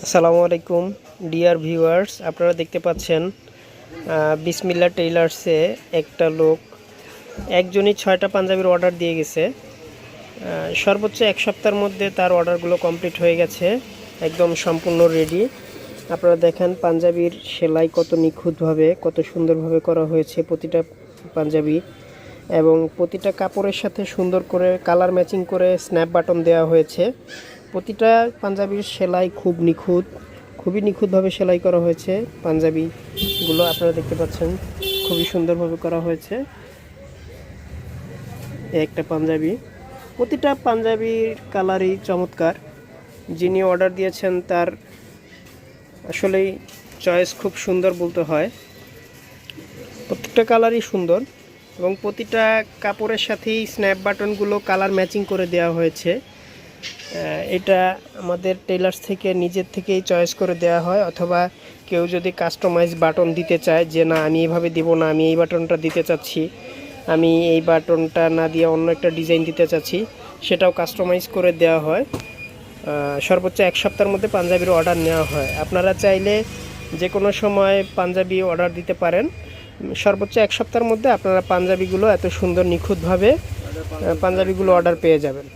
আসসালামু আলাইকুম dear viewers, আপনারা দেখতে পাচ্ছেন বিসমিল্লাহ টেইলার্সে একটা লোক একজনই 6টা পাঞ্জাবির অর্ডার দিয়ে গেছে। সর্বোচ্চ এক সপ্তাহের মধ্যে তার অর্ডারগুলো কমপ্লিট হয়ে গেছে, একদম সম্পূর্ণ রেডি। আপনারা দেখেন পাঞ্জাবির সেলাই কত নিখুঁতভাবে, কত সুন্দরভাবে করা হয়েছে প্রতিটা পাঞ্জাবি, এবং প্রতিটা কাপড়ের সাথে সুন্দর করে কালার ম্যাচিং করে স্ন্যাপ বাটন দেওয়া হয়েছে। প্রতিটা পাঞ্জাবির সেলাই খুবই নিখুঁতভাবে সেলাই করা হয়েছে। পাঞ্জাবিগুলো আপনারা দেখতে পাচ্ছেন খুবই সুন্দরভাবে করা হয়েছে। একটা পাঞ্জাবি, প্রতিটা পাঞ্জাবির কালারই চমৎকার। যিনি অর্ডার দিয়েছেন তার আসলেই চয়েস খুব সুন্দর বলতে হয়। প্রত্যেকটা কালারই সুন্দর এবং প্রতিটা কাপড়ের সাথেই স্ন্যাপ বাটনগুলো কালার ম্যাচিং করে দেওয়া হয়েছে। এটা আমাদের টেইলার্স থেকে নিজের থেকেই চয়েস করে দেওয়া হয়, অথবা কেউ যদি কাস্টমাইজ বাটন দিতে চায় যে না আমি এইভাবে দিব না, আমি এই বাটনটা দিতে চাচ্ছি, আমি এই বাটনটা না দিয়ে অন্য একটা ডিজাইন দিতে চাচ্ছি, সেটাও কাস্টমাইজ করে দেওয়া হয়। সর্বোচ্চ এক সপ্তাহের মধ্যে পাঞ্জাবির অর্ডার নেওয়া হয়। আপনারা চাইলে যে কোনো সময় পাঞ্জাবি অর্ডার দিতে পারেন। সর্বোচ্চ এক সপ্তাহের মধ্যে আপনারা পাঞ্জাবিগুলো এত সুন্দর নিখুঁতভাবে পাঞ্জাবিগুলো অর্ডার পেয়ে যাবেন।